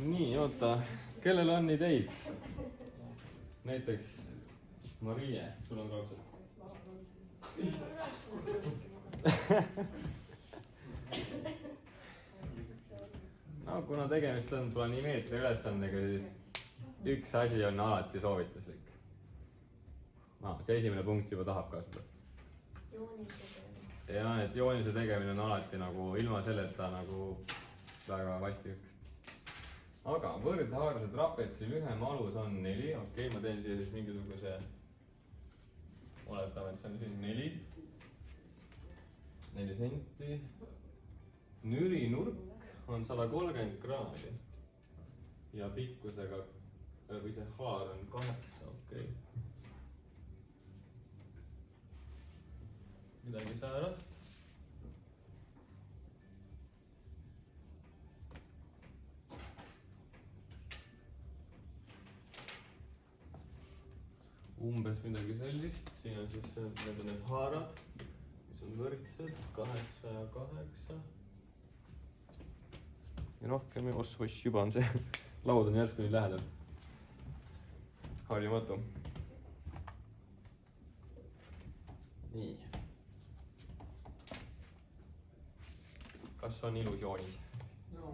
nii, oota, kellel on ideid? Näiteks Marie, sul on raudselt. No kuna tegemist on planimeetri ülesandega, siis üks asi on alati soovituslik. No, see esimene punkt juba tahab ka seda. Ja et joonise tegemine on alati nagu ilma selleta nagu väga vastik. Aga võrdhaaruse trapetsi lühem alus on 4. Okei, ma teen siia siis mingisuguse, oletame, et see on siis 4 senti. Nüri nurk on 130 kraadi ja pikkusega, või see haar on 8, okei. Midagi säärast. Umbes midagi sellist, siin on siis need on need haarad, mis on võrksed, 8 ja 8. Ja rohkem ja oss, juba on see laud on järsku nii lähedal. Harjumatu. Nii. Kas on ilus joonis? No.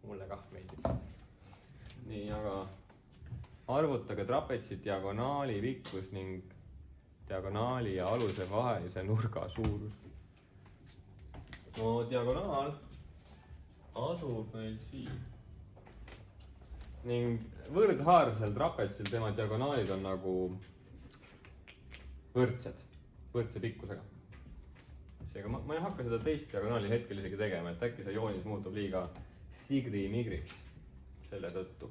Mulle kah meeldib. Nii, aga arvutage trapetsi diagonaali pikkus ning diagonaali ja aluse vahelise nurga suurus. No diagonaal asub meil siin. Ning võrdhaarsel trapetsil tema diagonaalid on nagu võrdse pikkusega. Seega ma ei hakka seda teist diagonaali hetkel isegi tegema, et äkki see joonis muutub liiga sigri-migriks selle tõttu.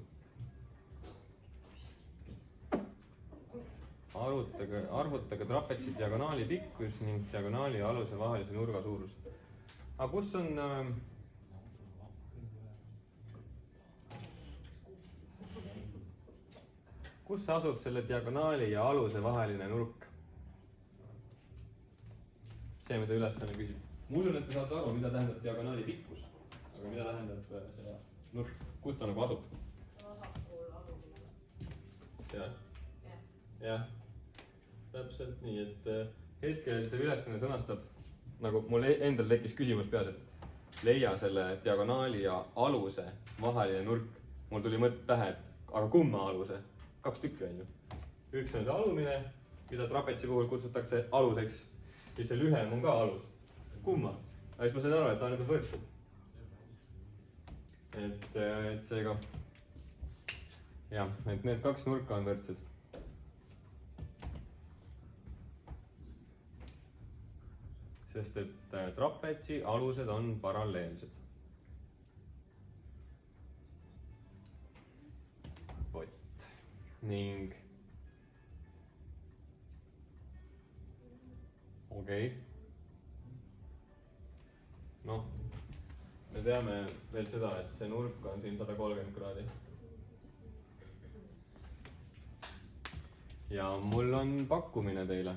Arvutage trapetsi diagonaali pikkus ning diagonaali ja aluse vahelise nurga suurus. Aga kus asub selle diagonaali ja aluse vaheline nurk? See, mida ülesanne küsib. Ma usun, et te saate aru, mida tähendab diagonaali pikkus, aga mida tähendab see nurk, kus ta nagu asub? Vasakpool alumine. Jah. Täpselt nii, et hetkel see ülesanne sõnastab, nagu mul endal tekkis küsimus peas, et leia selle diagonaali ja aluse vaheline nurk. Mul tuli mõte pähe, et aga kumma aluse? 2 tükki on ju. Üks on see alumine, mida trapetsi puhul kutsutakse aluseks. Ja see lühem on ka alus. Kumma? Aga siis ma sain aru, et ta on nüüd võrdsed. Et seega, jah, et need 2 nurka on võrdsed. Sest et trapetsi alused on paralleelsed. Vot. Ning okei. Noh, me teame veel seda, et see nurk on siin 130 kraadi. Ja mul on pakkumine teile.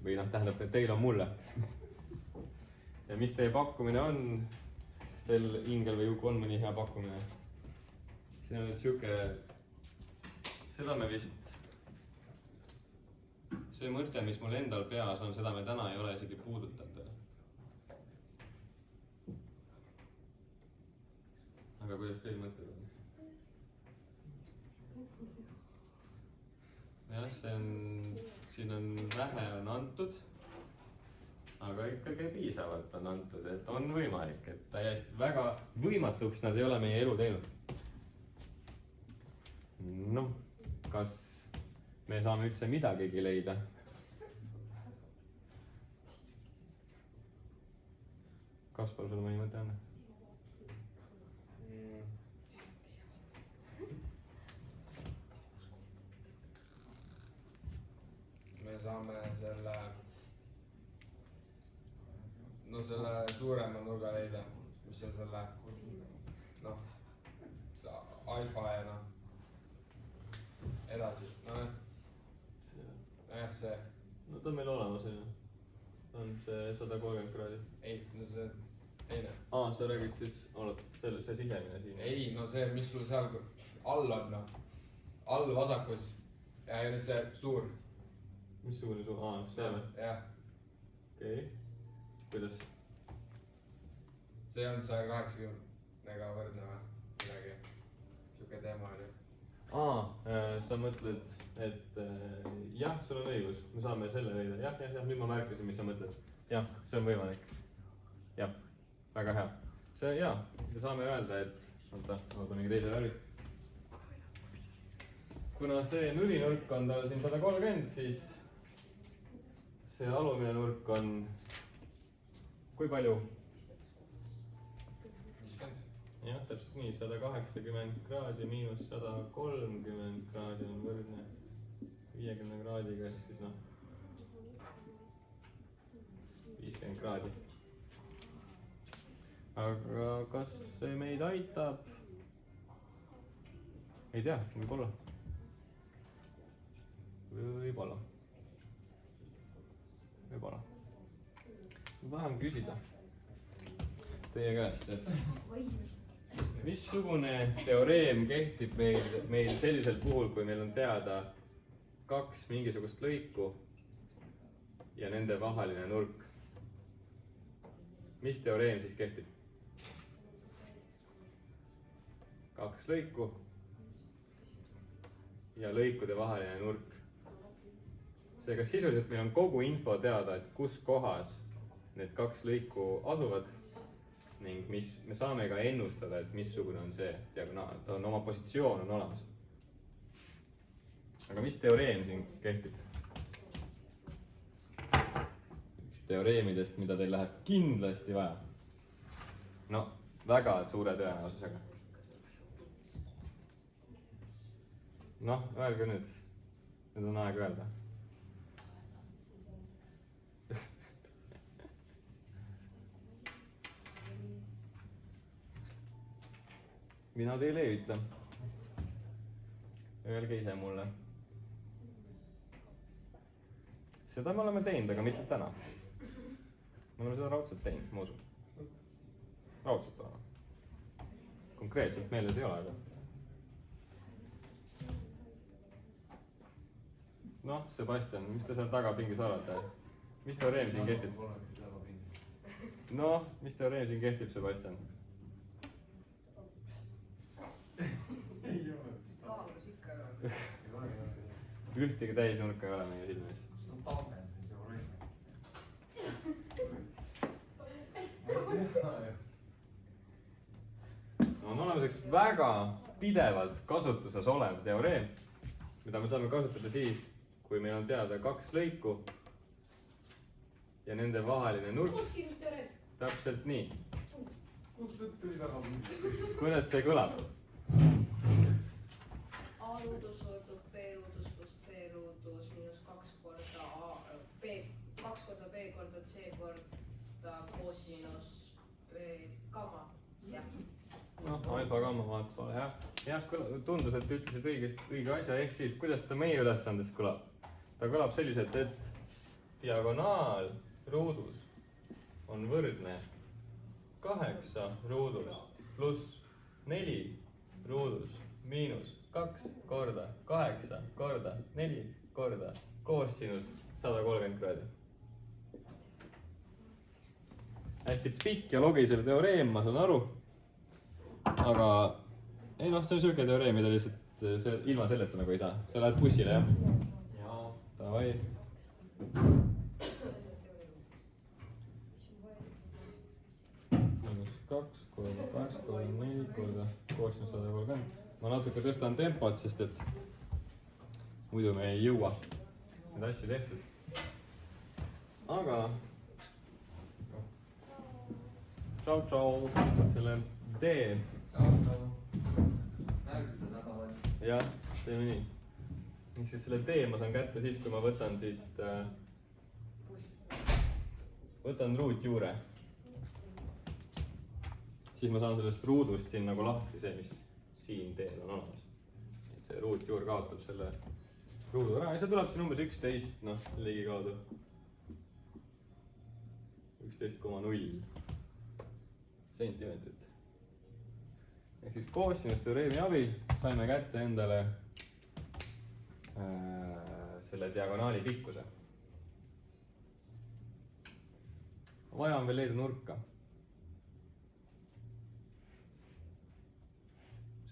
Või noh, tähendab, et teil on mulle. Ja mis teie pakkumine on? Teil Ingel või Juku on mõni hea pakkumine? Siin on nüüd siuke, seda me vist, see mõte, mis mul endal peas on, seda me täna ei ole isegi puudutanud. Aga kuidas teil mõtted on? Jah, siin on vähe on antud, aga ikkagi piisavalt on antud, et on võimalik, et täiesti väga võimatuks nad ei ole meie elu teinud. Noh, kas me saame üldse midagigi leida? Kaspar, sul mõni mõte on? Me saame selle suurema nurga leida, mis on selle alfa ja edasi, see. No ta on meil olemas, on see 130 kraadi. Ei, see teine . sa räägid siis, see sisemine siin . ei , no see , mis sul seal all on , noh . all vasakus . ja nüüd see suur . missugune see või ? jah , okei . kuidas ? see on 180-ga võrdne või midagi . siuke teema oli . sa mõtled , et jah , sul on õigus , me saame selle leida . jah , nüüd ma märkasin , mis sa mõtled . jah , see on võimalik . jah , väga hea . see jaa , me saame öelda , et oota , ma panen teise värvi . kuna see nulinurk on tal siin 130 , siis see alumine nurk on kui palju ? 50 . jah , täpselt nii , 180 kraadi miinus 130 kraadi on võrdne 50 kraadiga , ehk siis noh , 50 kraadi . aga kas see meid aitab ? ei tea , võib-olla . võib-olla . võib-olla . ma tahan küsida teie käest , et missugune teoreem kehtib meil sellisel puhul , kui meil on teada kaks mingisugust lõiku ja nende vaheline nurk ? mis teoreem siis kehtib ? kaks lõiku ja lõikude vaheline nurk . seega sisuliselt meil on kogu info teada , et kus kohas need kaks lõiku asuvad ning me saame ka ennustada , et missugune on see diagonaal , ta on oma positsioon on olemas . aga mis teoreem siin kehtib ? üks teoreemidest , mida teil läheb kindlasti vaja . no väga suure tõenäosusega . noh , öelge nüüd , nüüd on aeg öelda . mina teile ei ütle . Öelge ise mulle . seda me oleme teinud , aga mitte täna . me oleme seda raudselt teinud , ma usun . raudselt oleme . konkreetselt meeles ei ole , aga . noh , Sebastian , mis te seal tagapingis arvate ? mis teoreem siin kehtib ? noh , mis teoreem siin kehtib , Sebastian ? kaalus ikka ei ole . ühtegi täisnurka ei ole meie silmis . kus on Tammeni teoreem ? on olemas üks väga pidevalt kasutuses olev teoreem , mida me saame kasutada siis , kui meil on teada kaks lõiku ja nende vaheline nurk . kosinus-teoreem . täpselt nii . kust nüüd tuli väga kuidas see kõlab ? A ruudus võrdub B ruudus pluss C ruudus miinus 2 korda A , B , 2 korda B korda C korda kosinus B gamma . jah . noh , alfa gamma vaatab vale , jah . jah , tundus , et ütlesid õige asja , ehk siis kuidas ta meie ülesandest kõlab ? ta kõlab selliselt , et diagonaal ruudus on võrdne 8 ruudus pluss 4 ruudus miinus 2 korda 8 korda 4 korda koosinus 130 kraadi . hästi pikk ja logisev teoreem , ma saan aru . aga ei noh , see on siuke teoreem , mida lihtsalt see, ilma selleta nagu ei saa . sa lähed bussile , jah ? jaa . Davai . miinus 2 korda 8 korda 4 korda koosinus 130 . ma natuke tõstan tempot , sest et muidu me ei jõua neid asju tehtud . aga tšau-tšau selle D . järgmisel nädalal . jah , teeme nii . ehk siis selle D ma saan kätte siis , kui ma võtan siit võtan ruutjuure . siis ma saan sellest ruudust siin nagu lahti see , mis siin teel on olemas . et see ruutjuur kaotab selle ruudu ära ja see tuleb siin umbes 11 , noh ligikaudu 11,0 sentimeetrit. ehk siis koosinusteoreemi abil saime kätte endale selle diagonaali pikkuse. vaja on veel leida nurka.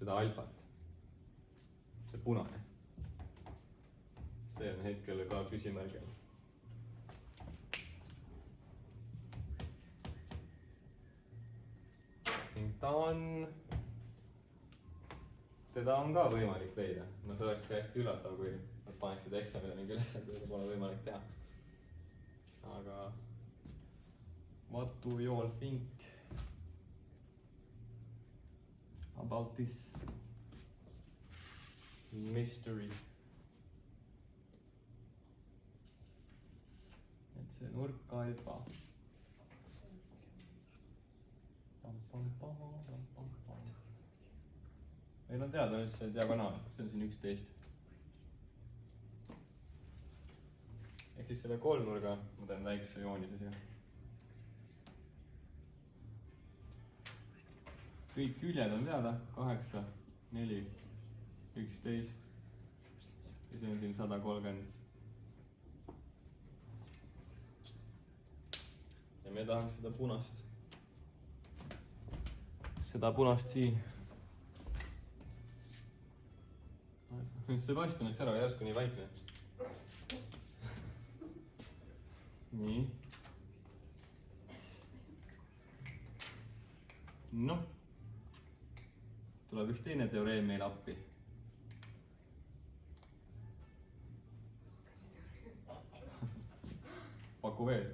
seda alfat. see punane. see on hetkel ka küsimärgi all. ning teda on ka võimalik leida. no see oleks täiesti üllatav, kui nad paneksid eksamile mingi ülesande, mida pole võimalik teha. aga what do you all think about this mystery? et see nurk alfa. meil on teada nüüd see diagonaal, see on siin 11. ehk siis selle kolmnurga ma teen väikse joonise siia. kõik küljed on teada, 8, 4, 11 ja see on siin 130. ja me tahaks seda punast siin. Sebastian läks ära, järsku nii vaikne. nii. noh. tuleb üks teine teoreem meile appi. paku veel.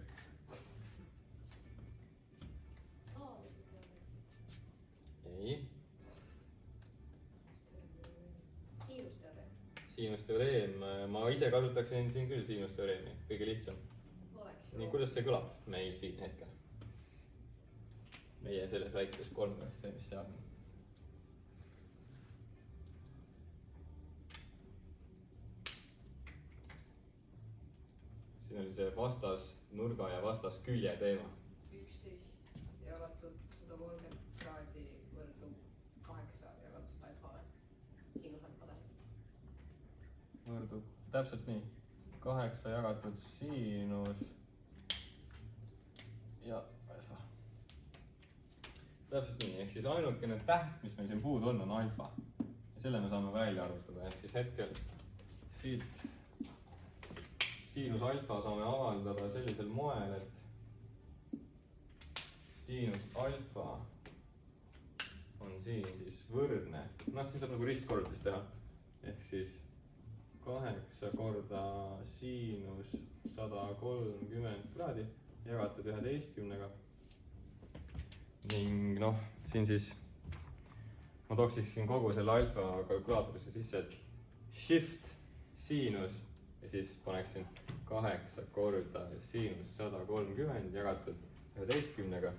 ei. siinusteoreem, ma ise kasutaksin siin küll siinusteoreemi, kõige lihtsam. nii, kuidas see kõlab meil siin hetkel? meie selles väikeses kolmnurgas, see mis seal on. siin oli see vastasnurga ja vastaskülje teema. 11 jagatud 130 kraadi võrdub 8 jagatud alfale. siinusalfale. võrdub täpselt nii. 8 jagatud siinus ja alfa. täpselt nii, ehk siis ainukene täht, mis meil siin puudu on alfa. ja selle me saame välja arvutada, ehk siis hetkel siit siinus alfa saame avaldada sellisel moel, et siinus alfa on siin siis võrdne. noh, siin saab nagu ristkorrutis teha. ehk siis 8 korda siinus 130 kraadi jagatud 11-ga. ning noh, siin siis ma toksiksin kogu selle alfa kalkulaatorisse sisse, et shift siinus ja siis paneksin 8 korda siinus 130 jagatud 11-ga.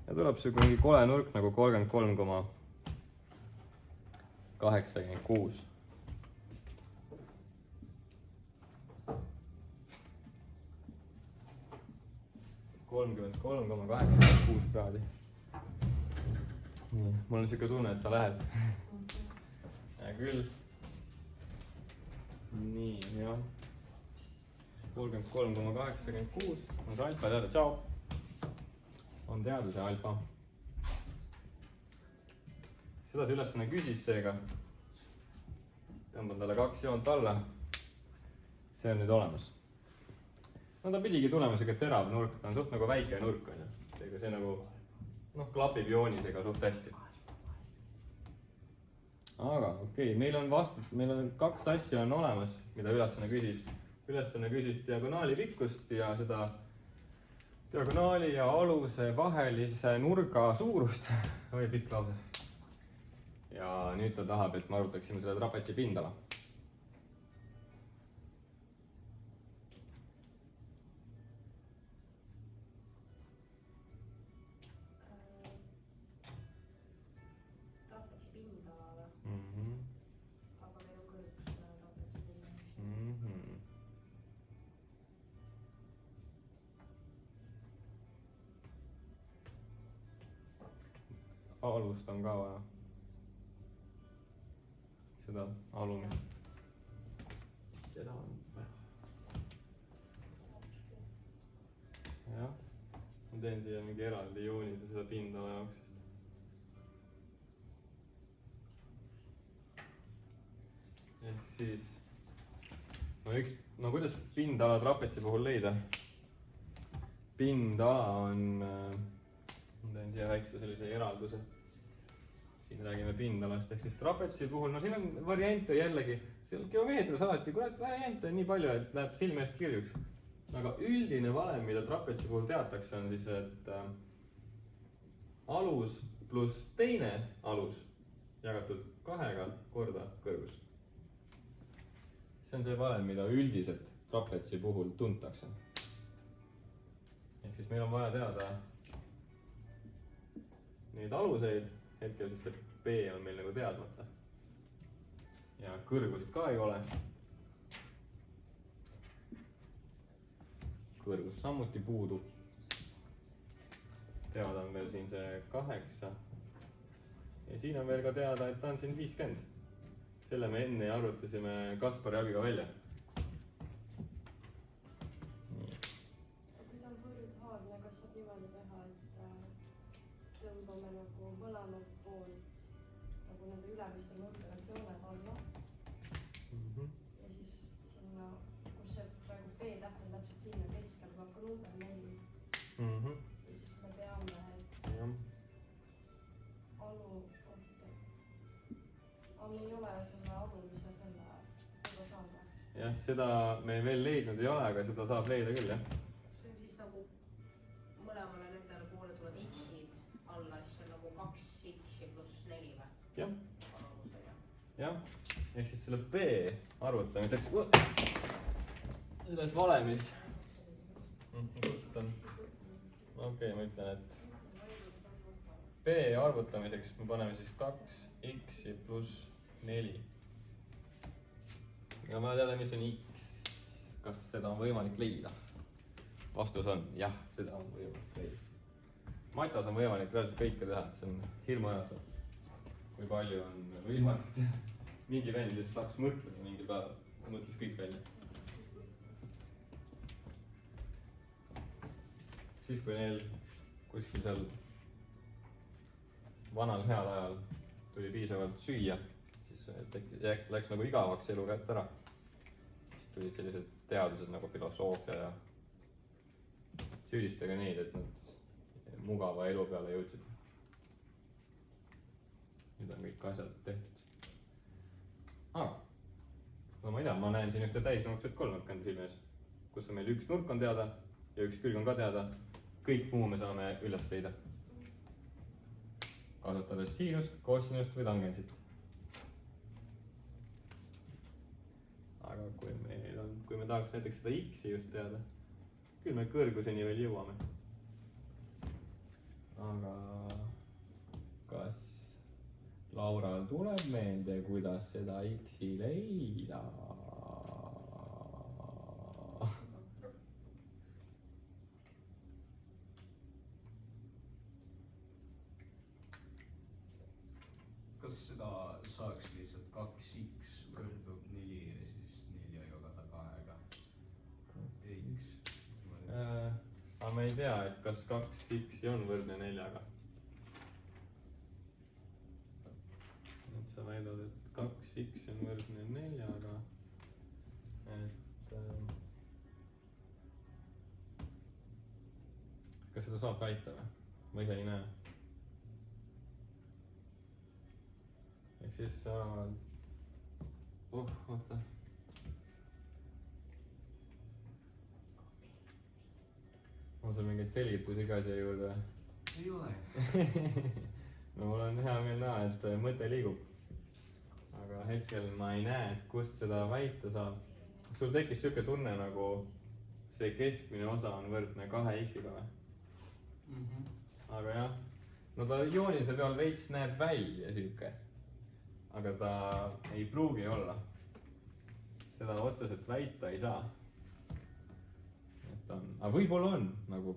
ja tuleb see mingi kole nurk nagu 33,86. 33,86 kraadi. nii, mul on siuke tunne, et sa lähed. hea küll. nii, jah. 33,86 on see alfa teada, tšau. on teada see alfa. seda see ülesanne küsis seega. tõmban talle 2 joont alla. see on nüüd olemas. no ta pidigi tulema siuke terav nurk, ta on suht nagu väike nurk on ju. seega see nagu noh, klapib joonisega suht hästi. aga okei, meil on 2 asja on olemas, mida ülesanne küsis. ülesanne küsis diagonaali pikkust ja seda diagonaali ja aluse vahelise nurga suurust. oi, pikk lause. ja nüüd ta tahab, et me arvutaksime selle trapetsi pindala. alust on ka vaja. Seda alumist. Seda on vaja. Jah, ma teen siia mingi eraldi joonise seda pindala jaoks. Ehk siis, no kuidas pindala trapetsi puhul leida? Pindala on, ma teen siia väikse sellise eralduse. Siin räägime pindalast, ehk siis trapetsi puhul, no siin on variante jällegi, seal geomeetrias alati, kurat, variante on nii palju, et läheb silme eest kirjuks. Aga üldine valem, mida trapetsi puhul teatakse, on siis, et alus pluss teine alus jagatud 2 korda kõrgus. See on see valem, mida üldiselt trapetsi puhul tuntakse. Ehk siis meil on vaja teada neid aluseid, hetkel siis see B on meil nagu teadmata. Ja kõrgust ka ei ole. Kõrgus samuti puudub. Teada on veel siin see 8. Ja siin on veel ka teada, et ta on siin 50. Selle me enne arvutasime Kaspari abiga välja. Kui ta on võrdhaarne, kas saab niimoodi teha, et tõmbame nagu mõlemalt poolt nagu nende ülemistel nurkadelt jooned alla ja siis sinna, kus see praegu B täht on täpselt sinna keskel, tuleb ka number 4 ja siis me teame, et alu, meil ei ole selle alumise seda saada. Jah, seda me veel leidnud ei ole, aga seda saab leida küll, jah. See on siis nagu mõlemale nendele poole tuleb x-id alla, siis on nagu 2x pluss 4 või? Jah. Jah, ehk siis selle B arvutamiseks selles valemis. Kustutan. Okei, ma ütlen, et B arvutamiseks me paneme siis 2x pluss 4. Ja ma teada, mis on x. Kas seda on võimalik leida? Vastus on jah, seda on võimalik leida. Matas on võimalik reaalselt kõike teha, et see on hirmuajatav. Kui palju on võimalik teha. Mingi vend just tahaks mõtleda mingil päeval. Ta mõtles kõik välja. Siis kui neil kuskil seal vanal heal ajal tuli piisavalt süüa, siis läks nagu igavaks elu kätt ära. Siis tulid sellised teadused nagu filosoofia ja süüdistage neid, et nad mugava elu peale jõudsid. Nüüd on kõik asjad tehtud. No ma ei tea, ma näen siin ühte täisnurkset kolmnurka enda silme ees, kus on meil üks nurk on teada ja üks külg on ka teada. Kõik muu me saame üles leida. Kasutades siinust, koosinust või tangensit. Aga kui me tahaks näiteks seda x-i just teada, küll me kõrguseni veel jõuame. Aga kas Laural tuleb meelde, kuidas seda x-i leida? Kas seda saaks lihtsalt 2x võrdub 4 ja siis 4 jagada 2-ga? X. Aga me ei tea, et kas 2x on võrdne 4-ga. Sa väidad, et 2x on võrdne 4-ga. Kas seda saab väita või? Ma ise ei näe. Ehk siis sa... Oota. On sul mingeid selgitusi ka siia juurde? Ei ole. No mul on hea meel näha, et mõte liigub. Aga hetkel ma ei näe, et kust seda väita saab. Sul tekkis siuke tunne, nagu see keskmine osa on võrdne 2x-iga või? Aga jah, no ta joonise peal veits näeb välja siuke. Aga ta ei pruugi olla. Seda otseselt väita ei saa. Aga võib-olla on, nagu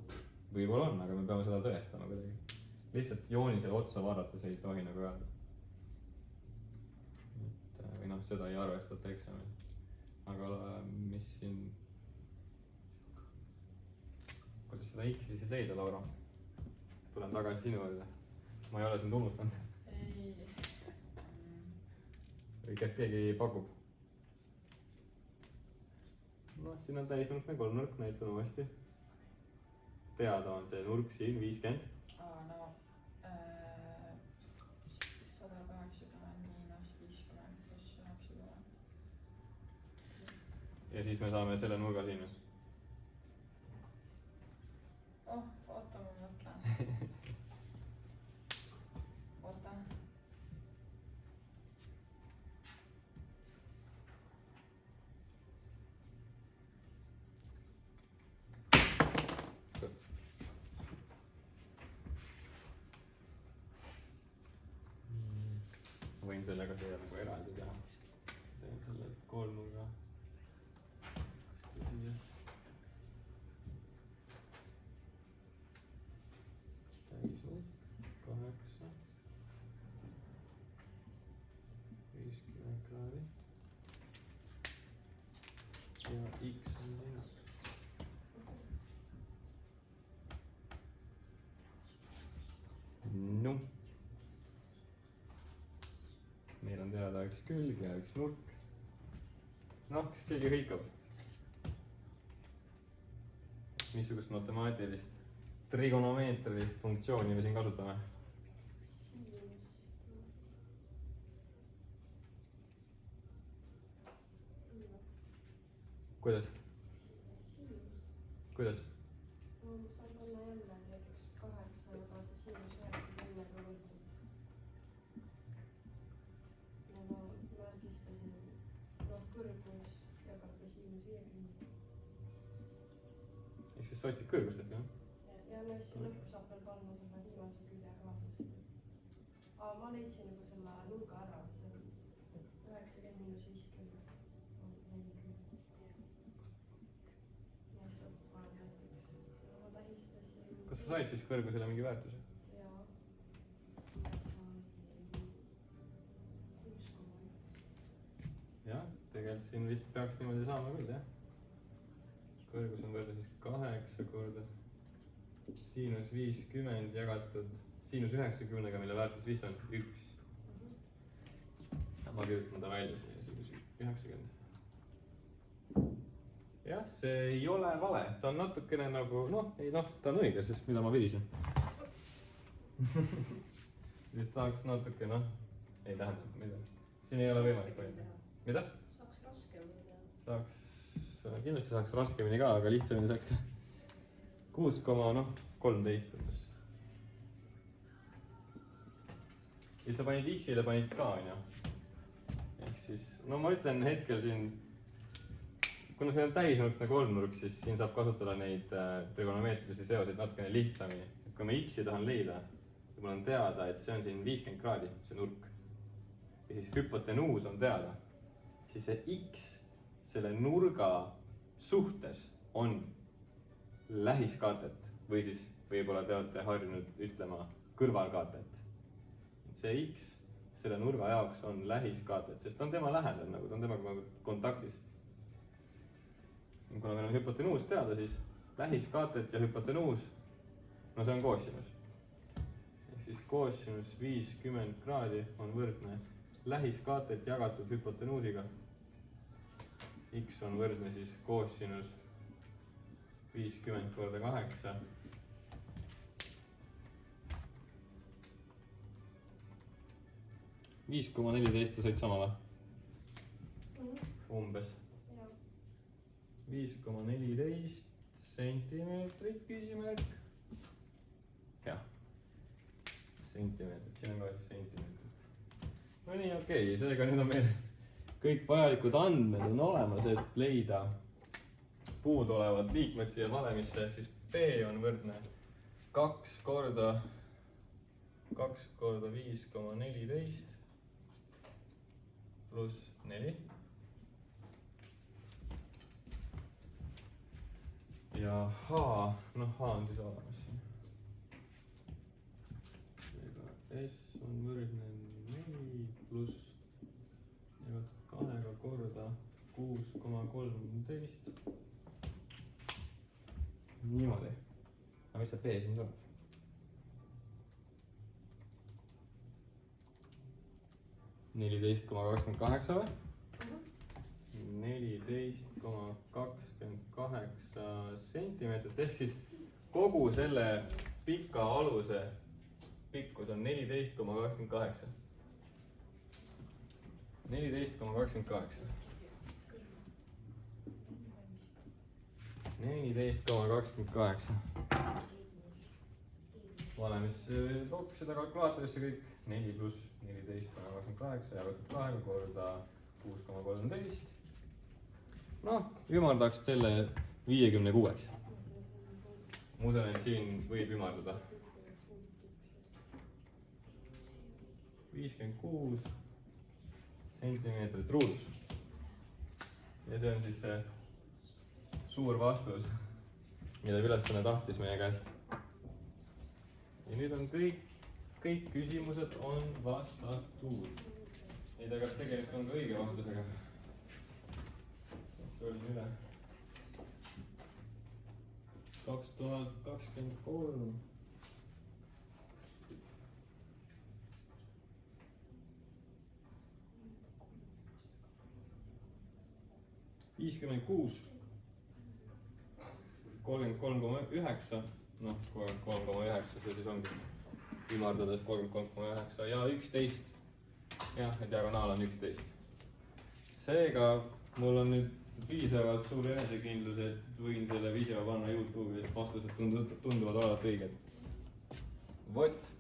võib-olla on, aga me peame seda tõestama kuidagi. lihtsalt joonisele otsa vaadates ei tohi nagu öelda. et või noh, seda ei arvestata eksamil. aga mis siin, kuidas seda X-i siis leida, Laura? tulen tagasi sinu juurde. ma ei ole sind unustanud. ei. või kes keegi pakub? noh, siin on täisnurkne kolmnurk, näitan uuesti. teada on see nurk siin 50. no 180 miinus 50 pluss 90. ja siis me saame selle nurga siin. oh, oota, ma mõtlen. oota. võin sellega siia nagu eraldi teha. teen selle kolmnurga. täisnurk 8, 50 kraadi. ja X on siin. noh. meil on teada üks külg ja üks nurk. noh, kas keegi hõikab? missugust matemaatilist trigonomeetrilist funktsiooni me siin kasutame? kuidas? kuidas? saab olla jälle näiteks 8 jagada siinus 90 võrdub. ja ma märgistasin, noh, kõrgus jagada siinus 50. ehk siis sa otsid kõrgust, et jah? ja no siis lõppu saab veel panna selle viimase külje ka, sest ma leidsin juba selle nurga ära, see on 90 miinus 50 on 40. ja siis lõppu panen näiteks, ma tähistasin. kas sa said siis kõrgusele mingi väärtuse? jaa, ma sain 6,1. jah, tegelikult siin vist peaks niimoodi saama küll, jah. kõrgus on võrda siis 8 korda siinus 50 jagatud siinus 90-ga, mille väärtus vist on 1. ma kirjutan ta välja siia, siinus 90. jah, see ei ole vale, ta on natukene nagu noh, ei noh, ta on õige, sest mida ma virisen. vist saaks natuke noh, ei tähendab midagi. siin ei ole võimalik valida. mida? saaks raskemini teha. saaks, kindlasti saaks raskemini ka, aga lihtsamini saaks ka 6,13 umbes. ja sa panid X-ile panid ka, onju. ehk siis, no ma ütlen hetkel siin, kuna see on täisnurkne kolmnurk, siis siin saab kasutada neid trigonomeetrilisi seoseid natukene lihtsamini. et kui ma X-i tahan leida ja mul on teada, et see on siin 50 kraadi, see nurk, ja siis hüpotenuus on teada, siis see X selle nurga suhtes on lähiskaatet või siis võib-olla te olete harjunud ütlema kõrvalkaatet. see X selle nurga jaoks on lähiskaatet, sest ta on tema lähedal nagu, ta on temaga kontaktis. kuna meil on hüpotenuus teada, siis lähiskaatet ja hüpotenuus, no see on koosinus. ehk siis koosinus 50 kraadi on võrdne lähiskaatet jagatud hüpotenuusiga. X on võrdne siis koosinus 50 korda 8. Viis koma 14 sa said sama või? Umbes. 5,14 sentimeetrit küsimärk. jah, sentimeetrit, siin on ka siis sentimeetrit. no nii, okei, seega nüüd on meil kõik vajalikud andmed on olemas, et leida puuduolevad liikmed siia valemisse, ehk siis B on võrdne 2 korda 5,14 pluss 4. ja H, noh H on siis olemas siin. 13. niimoodi. aga mis see B siin tuleb? Neliteist koma 28 või? 14,28 sentimeetrit ehk siis kogu selle pika aluse pikkus on 14,28. 14,28. 14,28. valemisse took seda kalkulaatorisse kõik 4 pluss 14,28 jagatud 2 korda 6,13. noh, ümardaks selle 56-ks. ma usun, et siin võib ümardada. 56 sentimeetrit ruudus. ja see on siis see suur vastus, mida ülesanne tahtis meie käest. ja nüüd on kõik küsimused on vastatud. ei tea, kas tegelikult on ka õige vastusega. kontrollin üle. 2023. Viiskümmend kuus, 33,9, noh, 33,9, see siis ongi ümardades 33,9 ja 11. jah, ja diagonaal on 11. seega mul on nüüd piisavalt suur enesekindlus, et võin selle video panna YouTube'i, et vastused tunduvad olevat õiged. vot